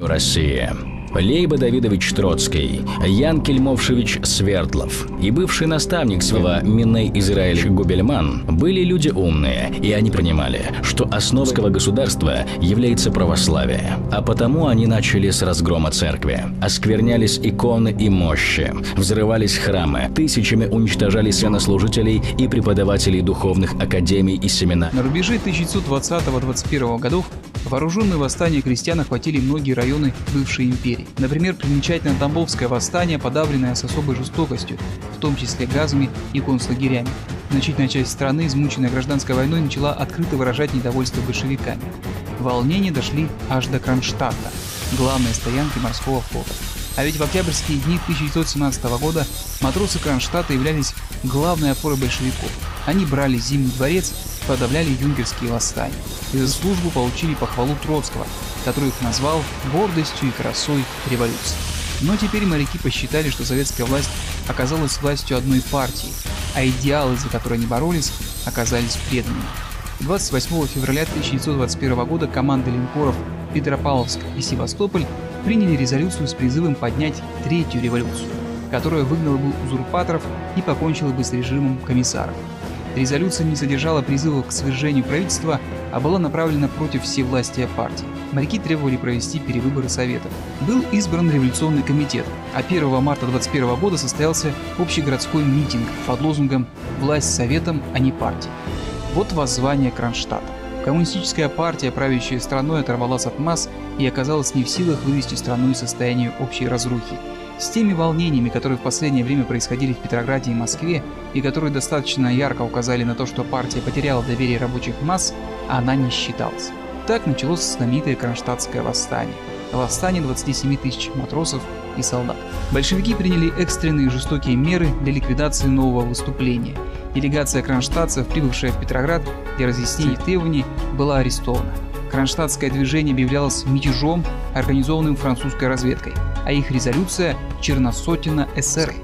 Россия. Лейба Давидович Троцкий, Ян Кельмовшевич Свердлов и бывший наставник своего Миней Израиль Губельман были люди умные, и они понимали, что основой государства является православие, а потому они начали с разгрома церкви. Осквернялись иконы и мощи, взрывались храмы, тысячами уничтожались священнослужителей и преподавателей духовных академий и семинарий. На рубеже 1920-21 годов вооруженные восстания крестьян охватили многие районы бывшей империи. Например, примечательно Тамбовское восстание, подавленное с особой жестокостью, в том числе газами и концлагерями. Значительная часть страны, измученная гражданской войной, начала открыто выражать недовольство большевиками. Волнения дошли аж до Кронштадта, главной стоянки морского флота. А ведь в октябрьские дни 1917 года матросы Кронштадта являлись главной опорой большевиков. Они брали Зимний дворец, подавляли юнкерские восстания. И за службу получили похвалу Троцкого, который их назвал гордостью и красой революции. Но теперь моряки посчитали, что советская власть оказалась властью одной партии, а идеалы, за которые они боролись, оказались преданными. 28 февраля 1921 года команды линкоров Петропавловск и Севастополь приняли резолюцию с призывом поднять третью революцию, которая выгнала бы узурпаторов и покончила бы с режимом комиссаров. Резолюция не содержала призыва к свержению правительства, а была направлена против всевластия партии. Моряки требовали провести перевыборы Советов. Был избран революционный комитет, а 1 марта 1921 года состоялся общегородской митинг под лозунгом «Власть Советам, а не партии». Вот воззвание Кронштадта. Коммунистическая партия, правящая страной, оторвалась от масс и оказалась не в силах вывести страну из состояния общей разрухи. С теми волнениями, которые в последнее время происходили в Петрограде и Москве, и которые достаточно ярко указали на то, что партия потеряла доверие рабочих масс, она не считалась. Так началось знаменитое Кронштадтское восстание. Восстание 27 тысяч матросов и солдат. Большевики приняли экстренные жестокие меры для ликвидации нового выступления. Делегация кронштадтцев, прибывшая в Петроград для разъяснения требований, была арестована. Кронштадтское движение объявлялось мятежом, организованным французской разведкой, а их резолюция – черносотенна эсеров.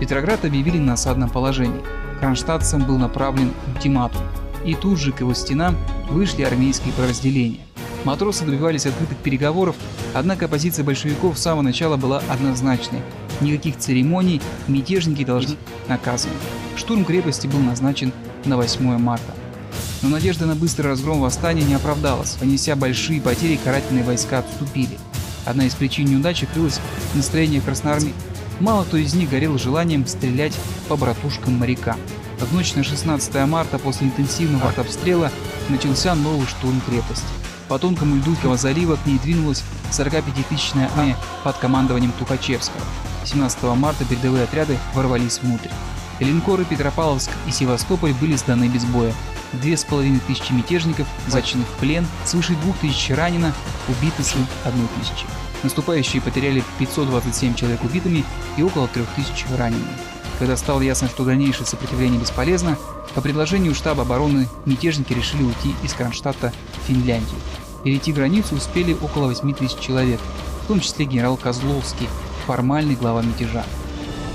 Петроград объявили на осадном положении. Кронштадтцам был направлен ультиматум, и тут же к его стенам вышли армейские подразделения. Матросы добивались открытых переговоров, однако позиция большевиков с самого начала была однозначной. Никаких церемоний, мятежники должны быть наказаны. Штурм крепости был назначен на 8 марта. Но надежда на быстрый разгром восстания не оправдалась. Понеся большие потери, карательные войска отступили. Одна из причин неудачи крылась в настроении красноармейцев. Мало кто из них горел желанием стрелять по братушкам морякам. В ночь на 16 марта после интенсивного артобстрела начался новый штурм крепости. По тонкому льду залива к ней двинулась 45-тысячная армия под командованием Тухачевского. 17 марта передовые отряды ворвались внутрь. Линкоры Петропавловск и Севастополь были сданы без боя. 2500 мятежников захвачены в плен, свыше 2000 ранено, убиты с 1000. Наступающие потеряли 527 человек убитыми и около 3000 ранеными. Когда стало ясно, что дальнейшее сопротивление бесполезно, по предложению штаба обороны мятежники решили уйти из Кронштадта в Финляндию. Перейти границу успели около 8000 человек, в том числе генерал Козловский, формальный глава мятежа.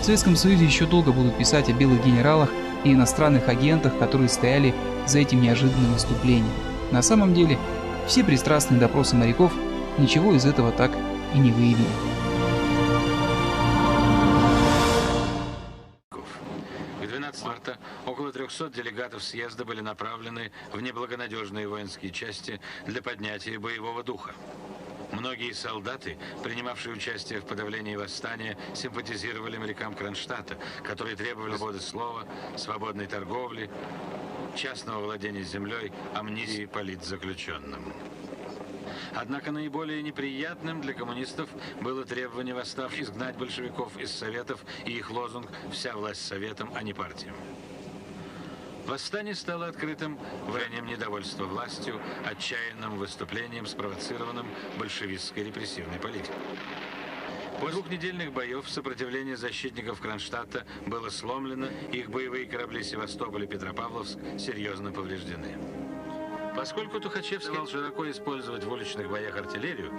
В Советском Союзе еще долго будут писать о белых генералах и иностранных агентах, которые стояли за этим неожиданным выступлением. На самом деле, все пристрастные допросы моряков ничего из этого так и не выявили. К 12 марта около 300 делегатов съезда были направлены в неблагонадежные воинские части для поднятия боевого духа. Многие солдаты, принимавшие участие в подавлении восстания, симпатизировали морякам Кронштадта, которые требовали свободы слова, свободной торговли, частного владения землей, амнистии политзаключенным. Однако наиболее неприятным для коммунистов было требование восставших изгнать большевиков из Советов и их лозунг «Вся власть Советам, а не партиям». Восстание стало открытым выражением недовольства властью, отчаянным выступлением, спровоцированным большевистской репрессивной политикой. После двухнедельных боев сопротивление защитников Кронштадта было сломлено, их боевые корабли Севастополь и Петропавловск серьезно повреждены. Поскольку Тухачевский стал широко использовать в уличных боях артиллерию,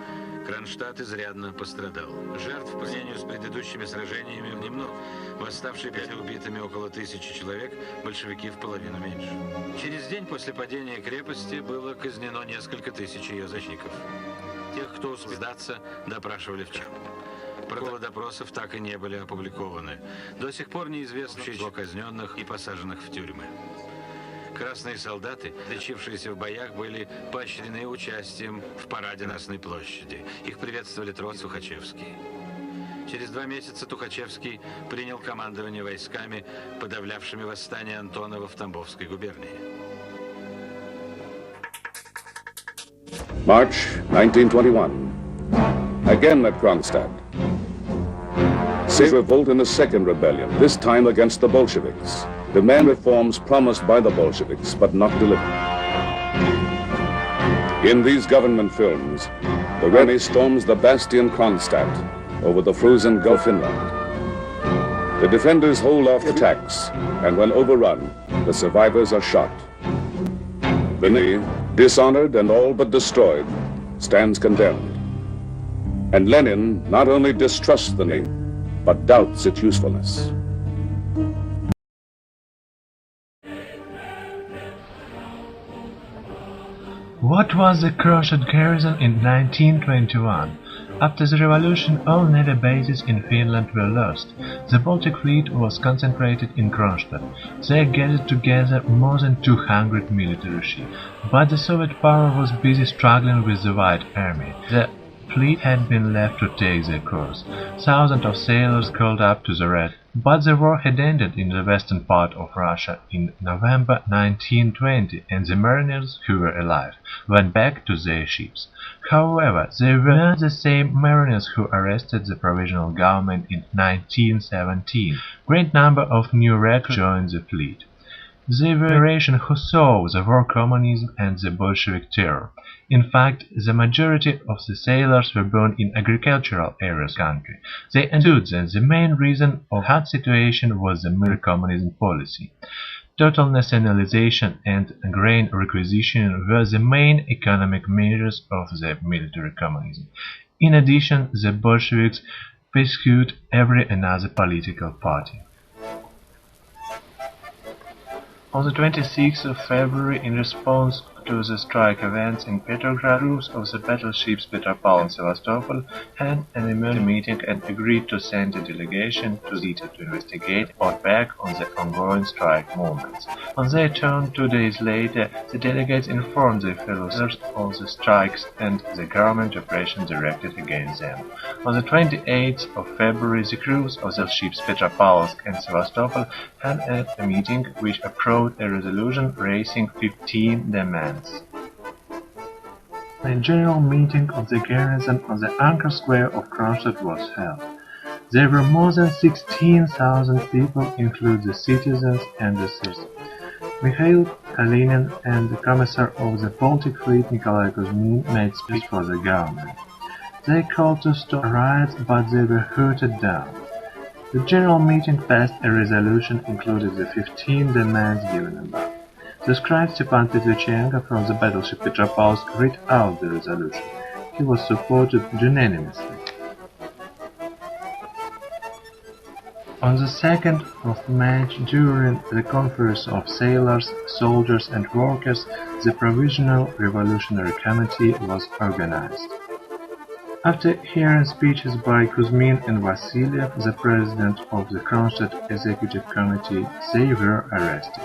Кронштадт изрядно пострадал. Жертв по сравнению с предыдущими сражениями немного. Восставшие 5 убитыми около 1000 человек, большевики в половину меньше. Через день после падения крепости было казнено несколько тысяч ее защитников. Тех, кто успел сдаться, допрашивали в час. Протоколы допросов так и не были опубликованы. До сих пор неизвестно число казненных и посаженных в тюрьмы. Красные солдаты, лечившиеся в боях, были поощрены участием в параде на Красной площади. Их приветствовали Троцкий и Тухачевский. Через 2 месяца Тухачевский принял командование войсками, подавлявшими восстание Антонова в Тамбовской губернии. March 1921. Again at Kronstadt. Revolt in a second rebellion, this time against the Bolsheviks. Demand reforms promised by the Bolsheviks, but not delivered. In these government films, the Rene storms the bastion Kronstadt over the frozen Gulf inland. The defenders hold off attacks, and when overrun, the survivors are shot. The Navy, dishonored and all but destroyed, stands condemned. And Lenin not only distrusts the Navy, but doubts its usefulness. What was the Kronstadt garrison in 1921? After the revolution, all naval bases in Finland were lost. The Baltic fleet was concentrated in Kronstadt. They gathered together more than 200 military ships. But the Soviet power was busy struggling with the White Army. The fleet had been left to take their course. Thousands of sailors called up to the Red. But the war had ended in the western part of Russia in November 1920, and the mariners who were alive went back to their ships. However, they were not the same mariners who arrested the provisional government in 1917. Great number of new recruits joined the fleet. They were a generation who saw the war communism and the Bolshevik terror. In fact, the majority of the sailors were born in agricultural areas of the country. They understood that the main reason of the hard situation was the military communism policy. Total nationalization and grain requisition were the main economic measures of the military communism. In addition, the Bolsheviks persecuted every another political party. On the 26th of February, in response to the strike events in Petrograd, crews of the battleships Petropavl and Sevastopol had an emergency meeting and agreed to send a delegation to the city to investigate or back on the ongoing strike movements. On their turn 2 days later, the delegates informed their fellow sailors of the strikes and the government operations directed against them. On the 28th of February, the crews of the ships Petropavlovsk and Sevastopol had a meeting which approved a resolution raising 15 demands. A general meeting of the garrison on the Anchor Square of Kronstadt was held. There were more than 16,000 people, including the citizens and the citizens. Mikhail Kalinin and the commissar of the Baltic Fleet Nikolai Kuzmin made speech for the government. They called to stop riots, but they were hooted down. The general meeting passed a resolution including the 15 demands given above. The scribe Stepan Petruchenko from the battleship Petropavlovsk read out the resolution. He was supported unanimously. On the 2nd of March, during the conference of sailors, soldiers and workers, the Provisional Revolutionary Committee was organized. After hearing speeches by Kuzmin and Vassiliev, the president of the Kronstadt Executive Committee, they were arrested.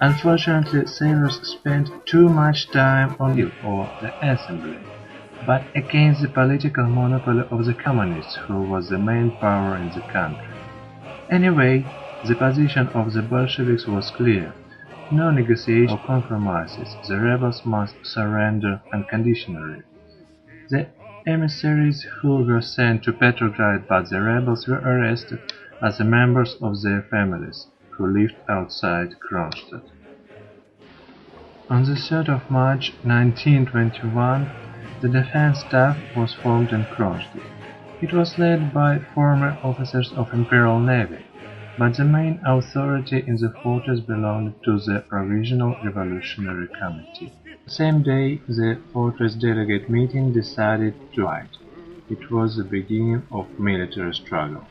Unfortunately, sailors spent too much time on the or the assembly, but against the political monopoly of the communists, who was the main power in the country. Anyway, the position of the Bolsheviks was clear. No negotiation or compromises. The rebels must surrender unconditionally. The emissaries who were sent to Petrograd by the rebels were arrested as the members of their families, who lived outside Kronstadt. On the 3rd of March 1921, the defense staff was formed in Kronstadt. It was led by former officers of Imperial Navy, but the main authority in the fortress belonged to the Provisional Revolutionary Committee. The same day, the fortress delegate meeting decided to fight. It was the beginning of military struggle.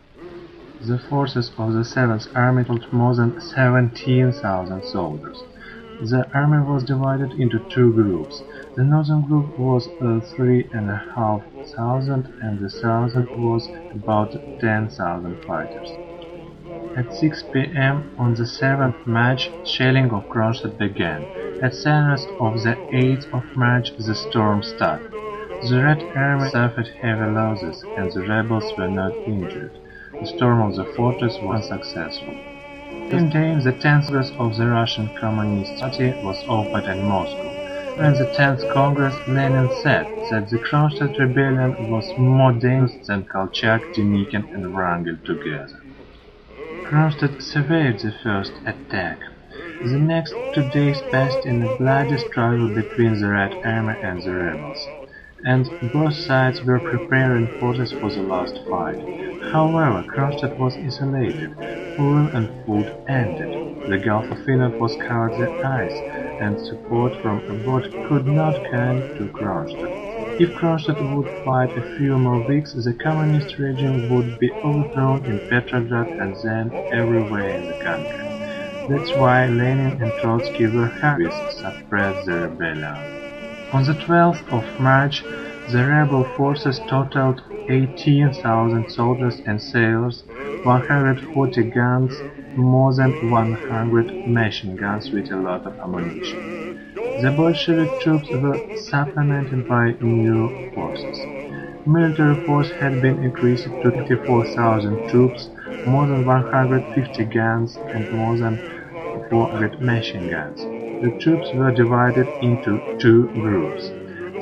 The forces of the 7th Army killed more than 17,000 soldiers. The army was divided into two groups. The northern group was 3,500 and the southern was about 10,000 fighters. At 6 p.m. on the 7th March, shelling of Kronstadt began. At sunrise of the 8th of March, the storm started. The Red Army suffered heavy losses and the rebels were not injured. The storm of the fortress was unsuccessful. In day, the 10th Congress of the Russian Communist Party was opened in Moscow. During the 10th Congress, Lenin said that the Kronstadt rebellion was more dangerous than Kolchak, Denikin and Wrangel together. Kronstadt survived the first attack. The next 2 days passed in a bloody struggle between the Red Army and the rebels, and both sides were preparing forces for the last fight. However, Kronstadt was isolated, oil and food ended, the Gulf of Finland was covered with ice, and support from abroad could not come to Kronstadt. If Kronstadt would fight a few more weeks, the communist regime would be overthrown in Petrograd and then everywhere in the country. That's why Lenin and Trotsky were happy to suppress the rebellion. On the 12th of March, the rebel forces totaled 18,000 soldiers and sailors, 140 guns, more than 100 machine guns with a lot of ammunition. The Bolshevik troops were supplemented by new forces. Military force had been increased to 54,000 troops, more than 150 guns and more than 400 machine guns. The troops were divided into two groups.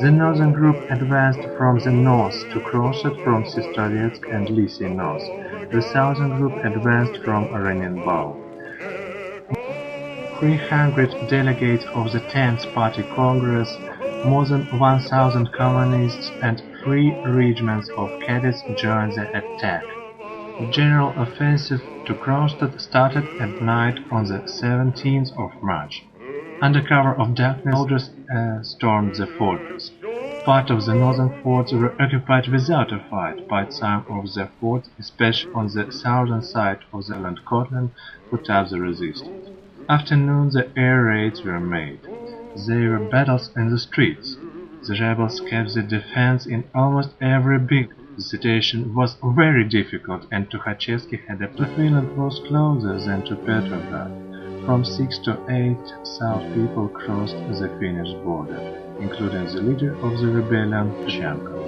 The northern group advanced from the north to Kronstadt from Sestroretsk and Lysy north. The southern group advanced from Oranienbaum. 300 delegates of the 10th Party Congress, more than 1,000 communists and 3 regiments of cadets joined the attack. The general offensive to Kronstadt started at night on the 17th of March. Under cover of darkness, soldiers stormed the fortress. Part of the northern forts were occupied without a fight. By the time of the forts, especially on the southern side of the island Kotlan, put up the resistance. After noon, the air raids were made. There were battles in the streets. The rebels kept the defense in almost every building. The situation was very difficult, and Tukhachevsky had a plan. Finland was closer than to Petrograd. From 6 to 8,000 people crossed the Finnish border, including the leader of the rebellion, Shchenko.